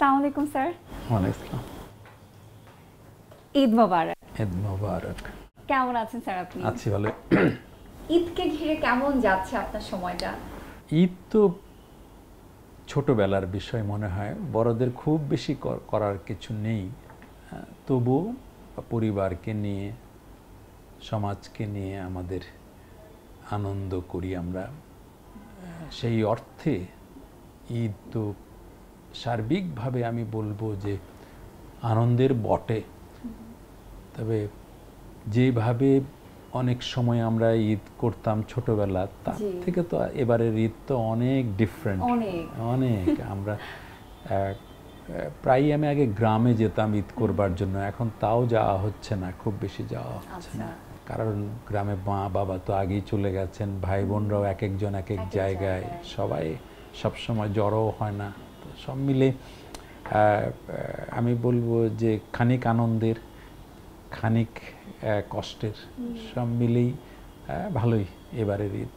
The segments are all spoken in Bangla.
আসসালামু আলাইকুম স্যার। ওয়ালাইকুম আসসালাম। ঈদ মোবারক। ঈদ মোবারক। কেমন আছেন স্যার আপনি? আছি ভালো। ঈদকে ঘিরে কেমন যাচ্ছে আপনার সময়টা? ঈদ তো ছোটবেলার বিষয় মনে হয়, বড়দের খুব বেশি করার কিছু নেই, তবু পরিবারকে নিয়ে সমাজকে নিয়ে আমাদের আনন্দ করি আমরা। সেই অর্থে ঈদ তো সার্বিকভাবে আমি বলবো যে আনন্দের বটে, তবে যেভাবে অনেক সময় আমরা ঈদ করতাম ছোটবেলা, তার থেকে তো এবারের ঈদ তো অনেক ডিফারেন্ট, অনেক। আমরা প্রায় আমি আগে গ্রামে যেতাম ঈদ করবার জন্য, এখন তাও যাওয়া হচ্ছে না, খুব বেশি যাওয়া হচ্ছে না, কারণ গ্রামে মা বাবা তো আগেই চলে গেছেন, ভাই বোনরাও এক একজন এক এক জায়গায়, সবাই সবসময় জড়ো হয় না। তো সব মিলে আমি বলবো যে খানিক আনন্দের খানিক কষ্টের, সব মিলেই ভালোই এবারের ঈদ।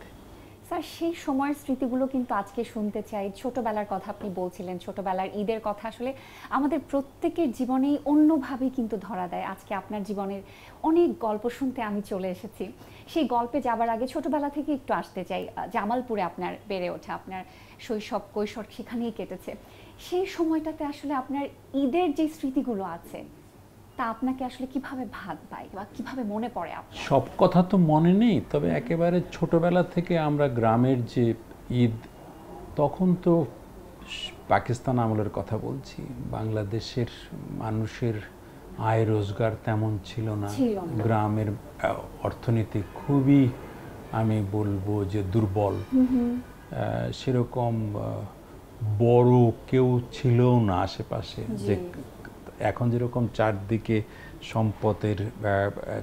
স্যার, সেই সময়ের স্মৃতিগুলো কিন্তু আজকে শুনতে চাই। ছোটবেলার কথা আপনি বলছিলেন, ছোটবেলার ঈদের কথা আসলে আমাদের প্রত্যেকের জীবনেই অন্যভাবেই কিন্তু ধরা দেয়। আজকে আপনার জীবনের অনেক গল্প শুনতে আমি চলে এসেছি। সেই গল্পে যাবার আগে ছোটবেলা থেকে একটু আসতে চাই। জামালপুরে আপনার বেড়ে ওঠা, আপনার শৈশব কৈশোর সেখানেই কেটেছে। সেই সময়টাতে আসলে আপনার ঈদের যে স্মৃতিগুলো আছে তা আপনাকে আসলে কিভাবে ভাত পায় বা কিভাবে মনে পড়ে? সব কথা তো মনে নেই, তবে একেবারে ছোটবেলা থেকে আমরা গ্রামের যে ঈদ, তখন তো পাকিস্তান আমলের কথা বলছি, বাংলাদেশের মানুষের আয় রোজগার তেমন ছিল না, গ্রামের অর্থনীতি খুবই আমি বলবো যে দুর্বল, সেরকম বড় কেউ ছিল না আশেপাশে, যে এখন যেরকম চারদিকে সম্পদের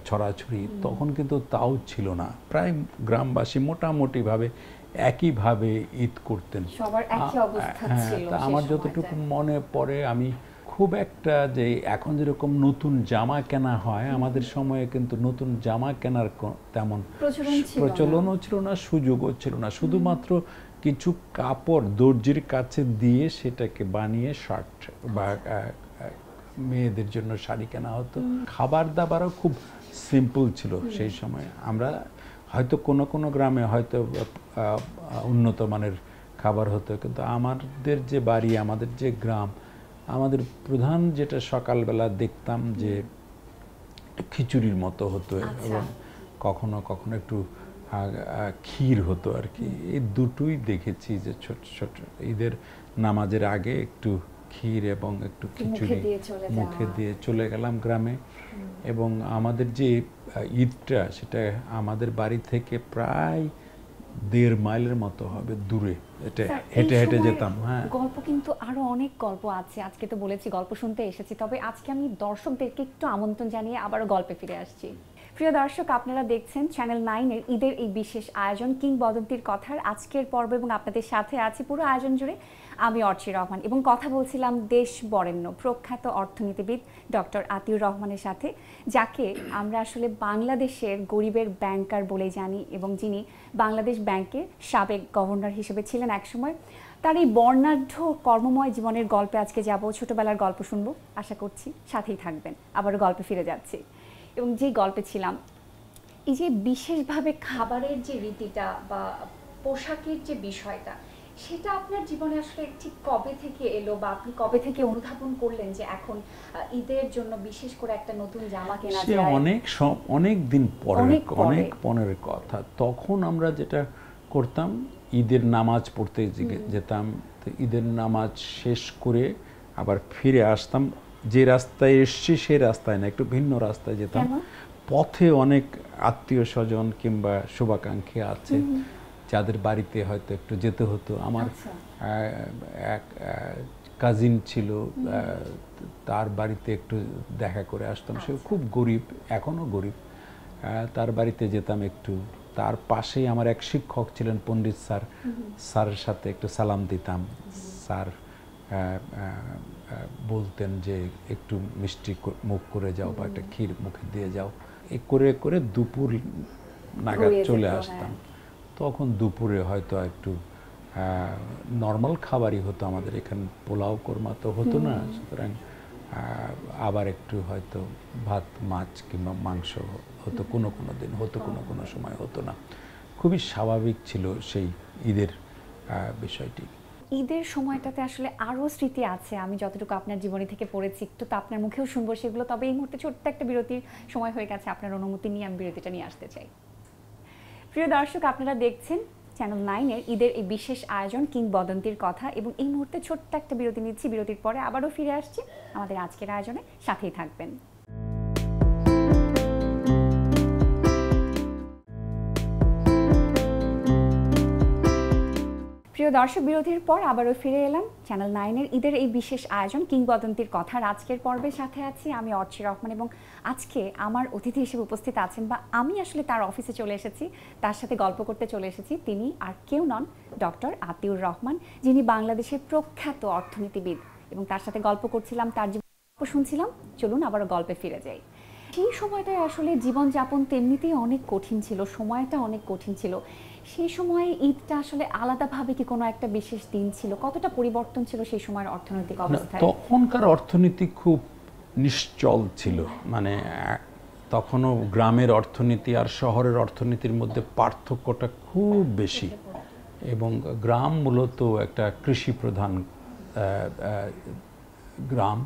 ছড়াছড়ি, তখন কিন্তু তাও ছিল না। প্রায় গ্রামবাসী মোটামুটিভাবে একইভাবে ঈদ করতেন, সবার একই অবস্থা ছিল। তা আমার যতটুকু মনে পড়ে, আমি খুব একটা যে এখন যেরকম নতুন জামা কেনা হয়, আমাদের সময়ে কিন্তু নতুন জামা কেনার তেমন প্রচলনও ছিল না, সুযোগও ছিল না। শুধুমাত্র কিছু কাপড় দর্জির কাছে দিয়ে সেটাকে বানিয়ে শার্ট বা মেয়েদের জন্য শাড়ি কেনা হতো। খাবার দাবারও খুব সিম্পল ছিল সেই সময়। আমরা হয়তো কোনো কোনো গ্রামে হয়তো উন্নত মানের খাবার হতো, কিন্তু আমাদের যে বাড়ি, আমাদের যে গ্রাম, আমাদের প্রধান যেটা সকালবেলা দেখতাম যে খিচুড়ির মতো হতো, এবং কখনো কখনো একটু ক্ষীর হতো আর কি। এই দুটোই দেখেছি, যে ছোট ছোট ঈদের নামাজের আগে একটু ক্ষীর এবং একটু খিচুড়ি মুখে দিয়ে চলে গেলাম গ্রামে। এবং আমাদের যে ঈদটা, সেটা আমাদের বাড়ি থেকে প্রায় 1.5 মাইলের মতো হবে দূরে, এটা হেঁটে হেঁটে যেতাম। হ্যাঁ, গল্প কিন্তু আরো অনেক গল্প আছে। আজকে তো বলেছি গল্প শুনতে এসেছি, তবে আজকে আমি দর্শকদেরকে একটু আমন্ত্রণ জানিয়ে আবারও গল্পে ফিরে আসছি। প্রিয় দর্শক, আপনারা দেখছেন চ্যানেল 9-এর ঈদের এই বিশেষ আয়োজন কিংবদন্তির কথার আজকের পর্ব, এবং আপনাদের সাথে আছি পুরো আয়োজন জুড়ে আমি অর্চি রহমান, এবং কথা বলছিলাম দেশ বরেণ্য প্রখ্যাত অর্থনীতিবিদ ডক্টর আতিউর রহমানের সাথে, যাকে আমরা আসলে বাংলাদেশের গরিবের ব্যাংকার বলে জানি, এবং যিনি বাংলাদেশ ব্যাংকের সাবেক গভর্নর হিসেবে ছিলেন একসময়। তার এই বর্ণাঢ্য কর্মময় জীবনের গল্পে আজকে যাব, ছোটবেলার গল্প শুনবো, আশা করছি সাথেই থাকবেন। আবারও গল্পে ফিরে যাচ্ছি, এবং যে গল্পে ছিলাম, এই যে বিশেষভাবে খাবারের যে রীতিটা বা পোশাকের যে বিষয়টা, সেটা আপনার জীবনে আসলে ঠিক কবে থেকে এলো, বা আপনি কবে থেকে অনুধাবন করলেন যে এখন ঈদের জন্য বিশেষ করে একটা নতুন জামা কেনা যায়? অনেক দিন পরে, অনেক পরের কথা। তখন আমরা যেটা করতাম, ঈদের নামাজ পড়তে যেতাম, তো ঈদের নামাজ শেষ করে আবার ফিরে আসতাম। যে রাস্তায় এসছি সেই রাস্তায় না, একটু ভিন্ন রাস্তায় যেতাম। পথে অনেক আত্মীয় স্বজন কিংবা শুভাকাঙ্ক্ষী আছে, যাদের বাড়িতে হয়তো একটু যেতে হতো। আমার এক কাজিন ছিল, তার বাড়িতে একটু দেখা করে আসতাম। সে খুব গরিব, এখনও গরিব, তার বাড়িতে যেতাম একটু। তার পাশেই আমার এক শিক্ষক ছিলেন, পণ্ডিত স্যার, স্যারের সাথে একটু সালাম দিতাম। স্যার বলতেন যে একটু মিষ্টি মুখ করে যাও বা একটা ক্ষীর মুখে দিয়ে যাও। এ করে করে দুপুর নাগাদ চলে আসতাম। তখন দুপুরে হয়তো একটু নর্মাল খাবারই হতো আমাদের এখানে, পোলাও কোরমা তো হতো না, সুতরাং আবার একটু হয়তো ভাত মাছ কিংবা মাংস হতো কোনো কোনো দিন, হতো কোনো কোনো সময় হতো না। খুবই স্বাভাবিক ছিল সেই ঈদের বিষয়টি। ঈদের সময়টাতে আসলে আরও স্মৃতি আছে, আমি যতটুকু আপনার জীবনী থেকে পড়েছি, একটু তো আপনার মুখেও শুনবো সেগুলো। তবে এই মুহূর্তে ছোট্ট একটা বিরতির সময় হয়ে গেছে, আপনার অনুমতি নিয়ে আমি বিরতিটা নিয়ে আসতে চাই। প্রিয় দর্শক, আপনারা দেখছেন চ্যানেল 9-এর ঈদের এই বিশেষ আয়োজন কিংবদন্তির কথা, এবং এই মুহূর্তে ছোট্ট একটা বিরতি নিচ্ছি। বিরতির পরে আবারও ফিরে আসছি আমাদের আজকের আয়োজনে, সাথেই থাকবেন। প্রিয় দর্শক, বিরতির পর আবারও ফিরে এলাম চ্যানেল 9-এর ঈদের এই বিশেষ আয়োজন কিংবদন্তির কথার আজকের পর্বের সাথে আছি আমি অর্চি রহমান, এবং আজকে আমার অতিথি হিসেবে উপস্থিত আছেন, বা আমি আসলে তার অফিসে চলে এসেছি, তার সাথে গল্প করতে চলে এসেছি। তিনি আর কেউ নন, ডক্টর আতিউর রহমান, যিনি বাংলাদেশের প্রখ্যাত অর্থনীতিবিদ, এবং তার সাথে গল্প করছিলাম, তার গল্প শুনছিলাম। চলুন আবারও গল্পে ফিরে যাই। সেই সময়টায় আসলে জীবনযাপন তেমনিতেই অনেক কঠিন ছিল, সময়টা অনেক কঠিন ছিল। সেই সময়ে ঈদটা আসলে আলাদাভাবে কি কোনো একটা বিশেষ দিন ছিল? কতটা পরিবর্তন ছিল সেই সময়ের অর্থনৈতিক অবস্থায়? তখনকার অর্থনীতি খুব নিশ্চল ছিল, মানে তখনও গ্রামের অর্থনীতি আর শহরের অর্থনীতির মধ্যে পার্থক্যটা খুব বেশি, এবং গ্রাম মূলত একটা কৃষি প্রধান গ্রাম।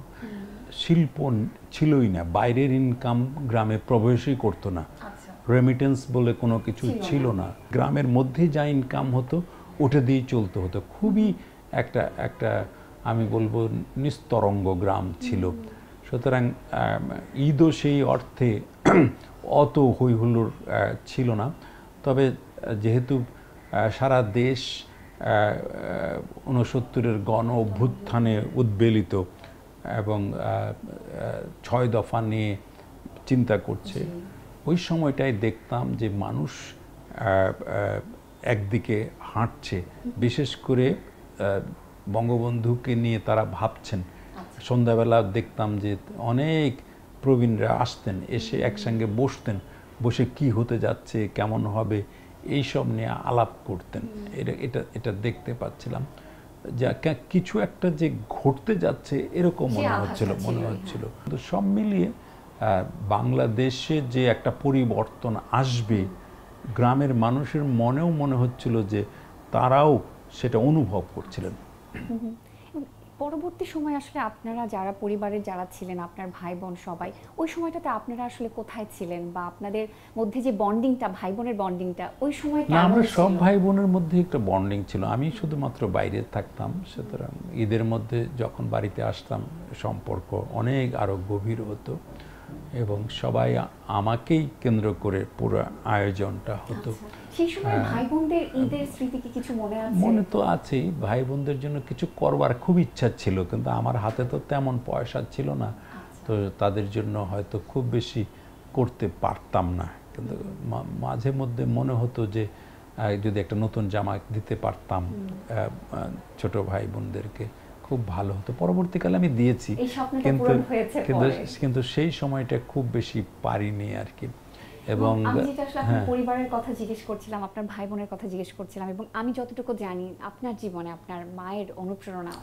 শিল্প ছিলই না, বাইরের ইনকাম গ্রামে প্রবেশই করতো না, রেমিটেন্স বলে কোনো কিছু ছিল না। গ্রামের মধ্যে যা ইনকাম হতো ওটা দিয়েই চলতে হতো। খুবই একটা আমি বলবো নিস্তরঙ্গ গ্রাম ছিল। সুতরাং ঈদও সেই অর্থে অত হইহুল্লোড় ছিল না। তবে যেহেতু সারা দেশ 69-এর গণ অভ্যুত্থানে উদ্বেলিত এবং 6 দফা নিয়ে চিন্তা করছে, ওই সময়টায় দেখতাম যে মানুষ একদিকে হাঁটছে, বিশেষ করে বঙ্গবন্ধুকে নিয়ে তারা ভাবছেন। সন্ধ্যাবেলা দেখতাম যে অনেক প্রবীণরা আসতেন, এসে একসঙ্গে বসতেন, বসে কি হতে যাচ্ছে, কেমন হবে, এইসব নিয়ে আলাপ করতেন। এটা দেখতে পাচ্ছিলাম, যা কিছু একটা যে ঘটতে যাচ্ছে এরকম মনে হচ্ছিল। কিন্তু সব মিলিয়ে বাংলাদেশে যে একটা পরিবর্তন আসবে, গ্রামের মানুষের মনেও মনে হচ্ছিল যে তারাও সেটা অনুভব করছিলেন। পরবর্তী সময় আসলে আপনারা যারা পরিবারের যারা ছিলেন, আপনার ভাই বোন সবাই, ওই সময়টাতে আপনারা আসলে কোথায় ছিলেন, বা আপনাদের মধ্যে যে বন্ডিংটা, ভাই বোনের বন্ডিংটা ওই সময় কেমন ছিল? আমরা সব ভাই বোনের মধ্যে একটা বন্ডিং ছিল। আমি শুধুমাত্র বাইরে থাকতাম, সুতরাং ঈদের মধ্যে যখন বাড়িতে আসতাম সম্পর্ক অনেক আরো গভীর হতো, এবং সবাই আমাকেই কেন্দ্র করে পুরো আয়োজনটা হতো। সেই সময় ভাই বোনদের ঈদের স্মৃতি কি কিছু মনে আছে? মনে তো আছেই, ভাই বোনদের জন্য কিছু করবার খুব ইচ্ছা ছিল, কিন্তু আমার হাতে তো তেমন পয়সা ছিল না, তো তাদের জন্য হয়তো খুব বেশি করতে পারতাম না। কিন্তু মাঝে মধ্যে মনে হতো যে যদি একটা নতুন জামা দিতে পারতাম ছোট ভাই বোনদেরকে, খুব ভালো হতো। পরবর্তীকালে আমি দিয়েছি, কিন্তু সেই সময়টা খুব বেশি পারিনি আর কি। এবং আমি যেটা আসলে আপনার পরিবারের কথা জিজ্ঞেস করছিলাম, আপনার ভাই বোনের কথা জিজ্ঞেস করছিলাম, এবং আমি যতটুকু জানি আপনার জীবনে আপনার মায়ের অনুপ্রেরণা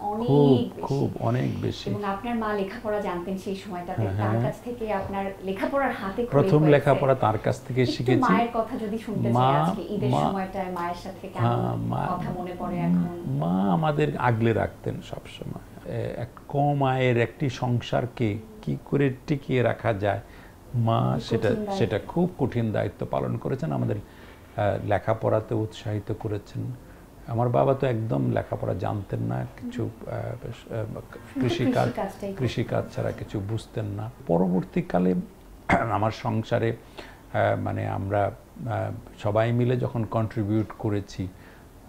অনেক বেশি, এবং আপনার মা লেখাপড়া জানতেন সেই সময়টাতে, তার কাছ থেকে আপনার লেখাপড়ার হাতে প্রথম লেখাপড়া তার কাছ থেকে শিখেছি। মায়ের কথা যদি শুনতে চাই আজকে ঈদের সময়টায় মায়ের সাথে কেমন কথা মনে পড়ে এখন? মা আমাদের আগলে রাখতেন সব সময়। এক কম আয়ের একটি সংসারকে কি করে টিকিয়ে রাখা যায়, মা সেটা খুব কঠিন দায়িত্ব পালন করেছেন। আমাদের লেখাপড়াতে উৎসাহিত করেছেন। আমার বাবা তো একদম লেখাপড়া জানতেন না, কিছু কৃষিকাজ ছাড়া কিছু বুঝতেন না। পরবর্তীকালে আমার সংসারে মানে আমরা সবাই মিলে যখন কন্ট্রিবিউট করেছি,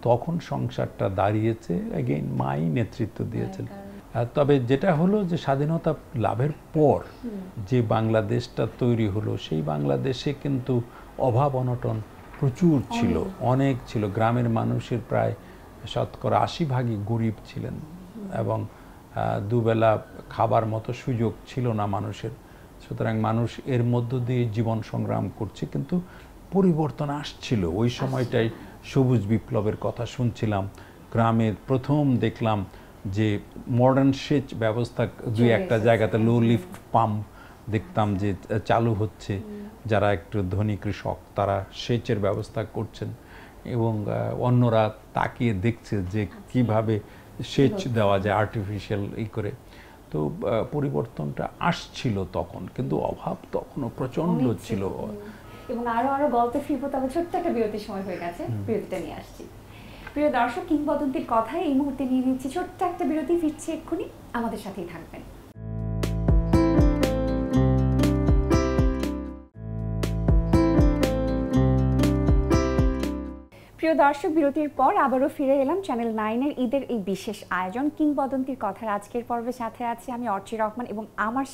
তখন সংসারটা দাঁড়িয়েছে, এগেইন মাই নেতৃত্ব দিয়েছেন। তবে যেটা হলো যে স্বাধীনতা লাভের পর যে বাংলাদেশটা তৈরি হলো, সেই বাংলাদেশে কিন্তু অভাব অনটন প্রচুর ছিল, অনেক ছিল। গ্রামের মানুষের প্রায় 80% গরিব ছিলেন, এবং দুবেলা খাবার মতো সুযোগ ছিল না মানুষের। সুতরাং মানুষ এর মধ্য দিয়ে জীবন সংগ্রাম করছে, কিন্তু পরিবর্তন আসছিল। ওই সময়টাই সবুজ বিপ্লবের কথা শুনছিলাম, গ্রামে প্রথম দেখলাম যে মডার্ন সেচ ব্যবস্থা দুই একটা জায়গাতে লো লিফট পাম্প দেখতাম যে চালু হচ্ছে, যারা একটু ধনী কৃষক তারা সেচের ব্যবস্থা করছেন এবং অন্যরা তাকিয়ে দেখছে যে কিভাবে সেচ দেওয়া যায় আর্টিফিশিয়াল করে। তো পরিবর্তনটা আসছিল তখন, কিন্তু অভাব তখনও প্রচন্ড ছিল। এবং আরো গল্পে ফিরবো, তবে ছোট্ট একটা বিরতির সময় হয়ে গেছে, বিরতিটা নিয়ে আসছি। প্রিয় দর্শক, কিংবদন্তির কথায় এই মুহূর্তে নিয়ে নিচ্ছি ছোট্ট একটা বিরতি, ফিরছি এক্ষুনি, আমাদের সাথেই থাকবেন। প্রিয় দর্শক, বিরতির পর আবারও ফিরে এলাম চ্যানেল 9-এর ঈদের এই বিশেষ আয়োজন কিংবদন্তির কথার আজকের পর্বে। সাথে আছে আমি অর্চি রহমান এবং আমার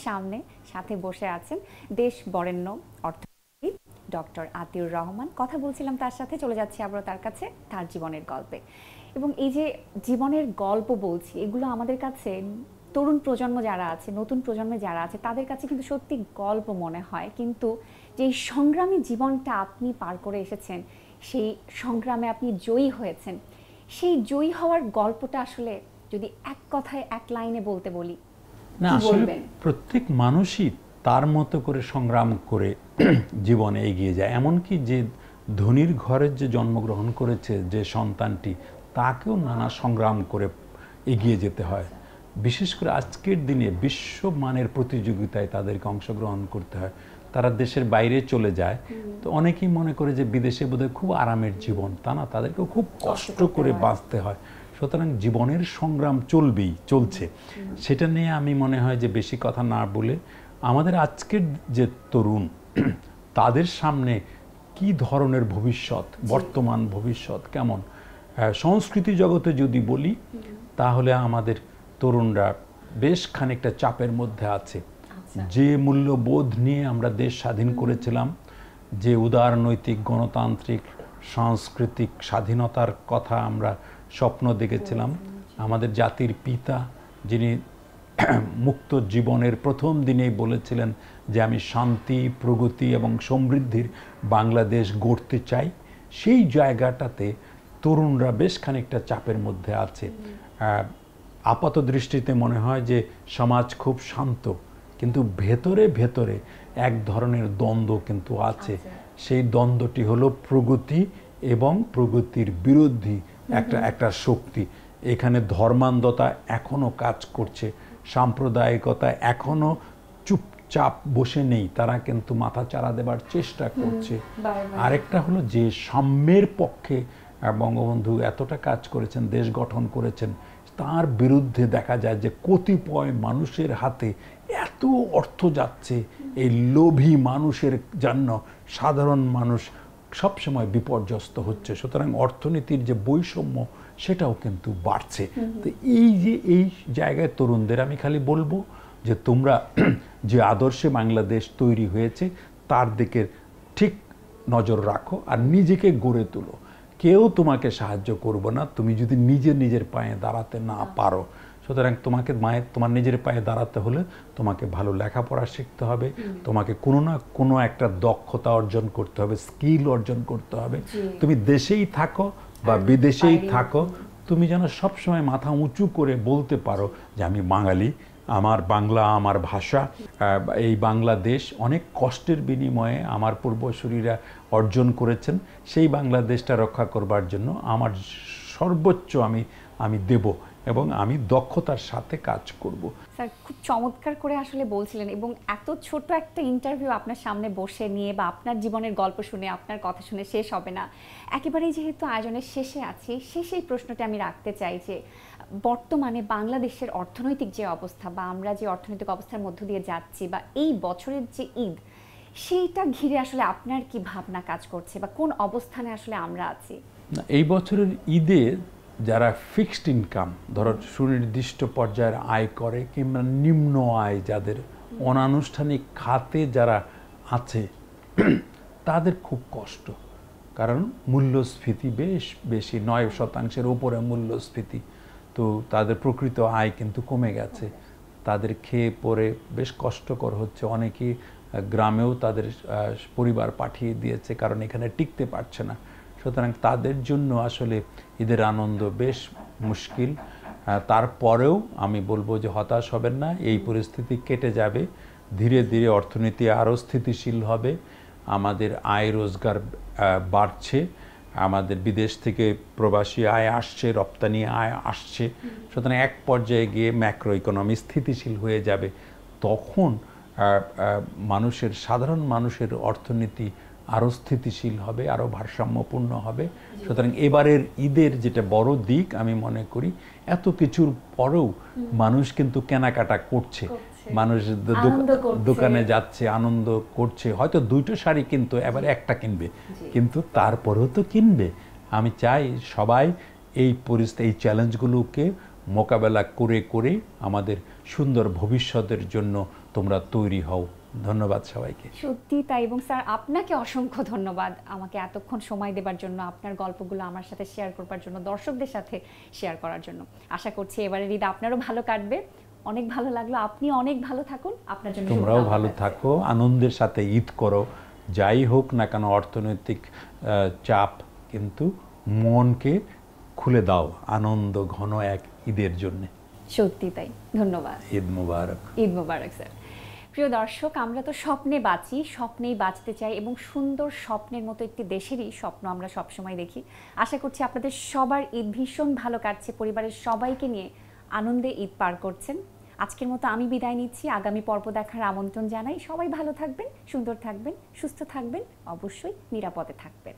সাথে বসে আছেন দেশ বরেণ্য অর্থনীতিবিদ ডক্টর আতিউর রহমান। কথা বলছিলাম তার সাথে, চলে যাচ্ছি আবারও তার কাছে, তার জীবনের গল্পে। এবং এই যে জীবনের গল্প বলছি, এগুলো আমাদের কাছে তরুণ প্রজন্ম যারা আছে, নতুন প্রজন্মে যারা আছে, তাদের কাছে কিন্তু সত্যি গল্প মনে হয়। কিন্তু যে সংগ্রামী জীবনটা আপনি পার করে এসেছেন, সেই সংগ্রামে আপনি জয়ী হয়েছেন, সেই জয়ী হওয়ার গল্পটা আসলে যদি এক কথায় এক লাইনে বলতে বলি, না আসলে প্রত্যেক মানুষই তার মতো করে সংগ্রাম করে জীবনে এগিয়ে যায়। এমনকি যে ধনীর ঘরে যে জন্মগ্রহণ করেছে যে সন্তানটি, তাকেও নানা সংগ্রাম করে এগিয়ে যেতে হয়। বিশেষ করে আজকের দিনে বিশ্বমানের প্রতিযোগিতায় তাদেরকে অংশগ্রহণ করতে হয়। তারা দেশের বাইরে চলে যায়, তো অনেকেই মনে করে যে বিদেশে বোধহয় খুব আরামের জীবন, তা না, তাদেরকেও খুব কষ্ট করে বাঁচতে হয়। সুতরাং জীবনের সংগ্রাম চলছে। সেটা নিয়ে আমি মনে হয় যে বেশি কথা না বলে আমাদের আজকের যে তরুণ, তাদের সামনে কি ধরনের ভবিষ্যৎ, বর্তমান ভবিষ্যৎ কেমন। সংস্কৃতি জগতে যদি বলি, তাহলে আমাদের তরুণরা বেশ খানিকটা চাপের মধ্যে আছে। যে মূল্যবোধ নিয়ে আমরা দেশ স্বাধীন করেছিলাম, যে উদারনৈতিক গণতান্ত্রিক সাংস্কৃতিক স্বাধীনতার কথা আমরা স্বপ্ন দেখেছিলাম, আমাদের জাতির পিতা যিনি মুক্ত জীবনের প্রথম দিনেই বলেছিলেন যে আমি শান্তি, প্রগতি এবং সমৃদ্ধির বাংলাদেশ গড়তে চাই, সেই জায়গাটাতে তরুণরা বেশ খানিকটা চাপের মধ্যে আছে। আপাত দৃষ্টিতে মনে হয় যে সমাজ খুব শান্ত, কিন্তু ভেতরে ভেতরে এক ধরনের দ্বন্দ্ব কিন্তু আছে। সেই দ্বন্দ্বটি হলো প্রগতি এবং প্রগতির বিরোধী একটা শক্তি। এখানে ধর্মান্ধতা এখনো কাজ করছে, সাম্প্রদায়িকতা এখনো চুপচাপ বসে নেই, তারা কিন্তু মাথা চারা দেবার চেষ্টা করছে। আরেকটা হলো যে সাম্যের পক্ষে বঙ্গবন্ধু এতটা কাজ করেছেন, দেশ গঠন করেছেন, তার বিরুদ্ধে দেখা যায় যে কতিপয় মানুষের হাতে এত অর্থ যাচ্ছে, এই লোভী মানুষের জন্য সাধারণ মানুষ সবসময় বিপর্যস্ত হচ্ছে। সুতরাং অর্থনীতির যে বৈষম্য, সেটাও কিন্তু বাড়ছে। তো এই জায়গায় তরুণদের আমি খালি বলবো যে তোমরা যে আদর্শে বাংলাদেশ তৈরি হয়েছে তার দিকে ঠিক নজর রাখো আর নিজেকে গড়ে তোলো। কেউ তোমাকে সাহায্য করবে না তুমি যদি নিজের পায়ে দাঁড়াতে না পারো। সুতরাং তোমার নিজের পায়ে দাঁড়াতে হলে তোমাকে ভালো লেখাপড়া শিখতে হবে, তোমাকে কোনো না কোনো একটা দক্ষতা অর্জন করতে হবে, স্কিল অর্জন করতে হবে। তুমি দেশেই থাকো বা বিদেশেই থাকো, তুমি যেন সবসময় মাথা উঁচু করে বলতে পারো যে আমি বাঙালি, আমার বাংলা আমার ভাষা, এই বাংলাদেশ অনেক কষ্টের বিনিময়ে আমার পূর্বসূরীরা অর্জন করেছেন, সেই বাংলাদেশটা রক্ষা করবার জন্য আমার সর্বোচ্চ আমি দেব এবং আমি দক্ষতার সাথে কাজ করব। স্যার খুব চমৎকার করে আসলে বলছিলেন, এবং এত ছোট একটা ইন্টারভিউ আপনার সামনে বসে নিয়ে বা আপনার জীবনের গল্প শুনে আপনার কথা শুনে শেষ হবে না। একেবারেই যেহেতু আয়োজনের শেষে আছি, শেষেই প্রশ্নটা আমি রাখতে চাই যে বর্তমানে বাংলাদেশের অর্থনৈতিক যে অবস্থা বা আমরা যে অর্থনৈতিক অবস্থার মধ্য দিয়ে যাচ্ছি বা এই বছরের যে ঈদ, সেইটা ঘিরে আসলে আপনার কি ভাবনা কাজ করছে বা কোন অবস্থানে আসলে আমরা আছি? এই বছরের ঈদে যারা ফিক্সড ইনকাম, ধরো সুনির্দিষ্ট পর্যায়ের আয় করে কিংবা নিম্ন আয় যাদের, অনানুষ্ঠানিক খাতে যারা আছে, তাদের খুব কষ্ট। কারণ মূল্যস্ফীতি বেশ বেশি, 9% উপরে মূল্যস্ফীতি। তো তাদের প্রকৃত আয় কিন্তু কমে গেছে, তাদের খেয়ে পরে বেশ কষ্টকর হচ্ছে। অনেকেই গ্রামেও তাদের পরিবার পাঠিয়ে দিয়েছে, কারণ এখানে টিকতে পারছে না। সুতরাং তাদের জন্য আসলে ঈদের আনন্দ বেশ মুশকিল। তারপরেও আমি বলবো যে হতাশ হবেন না, এই পরিস্থিতি কেটে যাবে। ধীরে ধীরে অর্থনীতি আরও স্থিতিশীল হবে, আমাদের আয় রোজগার বাড়ছে, আমাদের বিদেশ থেকে প্রবাসী আয় আসছে, রপ্তানি আয় আসছে। সুতরাং এক পর্যায়ে গিয়ে ম্যাক্রো ইকোনমি স্থিতিশীল হয়ে যাবে। তখন মানুষের, সাধারণ মানুষের অর্থনীতি আরও স্থিতিশীল হবে, আরও ভারসাম্যপূর্ণ হবে। সুতরাং এবারের ঈদের যেটা বড় দিক আমি মনে করি, এত কিছুর পরেও মানুষ কিন্তু কেনাকাটা করছে, মানুষ দোকানে যাচ্ছে, আনন্দ করছে। হয়তো 2টো শাড়ি কিন্তু এবার একটা কিনবে, কিন্তু তারপরেও তো কিনবে। আমি চাই সবাই এই পরিস্থিতি, এই চ্যালেঞ্জগুলোকে মোকাবেলা করে করে আমাদের সুন্দর ভবিষ্যতের জন্য তোমরা তৈরি হও। ধন্যবাদ সবাইকে। সত্যি তাই। এবং স্যার আপনাকে অসংখ্য ধন্যবাদ আমাকে এতক্ষণ সময় দেবার জন্য, আপনার গল্পগুলো আমার সাথে শেয়ার করবার জন্য, দর্শকদের সাথে শেয়ার করার জন্য। আশা করছি এবারের ঈদ আপনারও ভালো কাটবে। অনেক ভালো লাগলো, আপনি অনেক ভালো থাকুন, আপনার জন্য তোমরাও ভালো থাকো, আনন্দের সাথে ঈদ করো। যাই হোক না কেন অর্থনৈতিক চাপ, কিন্তু মনকে খুলে দাও আনন্দ ঘন এক ঈদের জন্য। সত্যি তাই। ধন্যবাদ। ঈদ মুবারক। ঈদ মুবারক স্যার। প্রিয় দর্শক, আমরা তো স্বপ্নে বাঁচি, স্বপ্নেই বাঁচতে চাই, এবং সুন্দর স্বপ্নের মতো একটি দেশেরই স্বপ্ন আমরা সবসময় দেখি। আশা করছি আপনাদের সবার ঈদ ভীষণ ভালো কাটছে, পরিবারের সবাইকে নিয়ে আনন্দে ঈদ পার করছেন। আজকের মতো আমি বিদায় নিচ্ছি, আগামী পর্ব দেখার আমন্ত্রণ জানাই। সবাই ভালো থাকবেন, সুন্দর থাকবেন, সুস্থ থাকবেন, অবশ্যই নিরাপদে থাকবেন।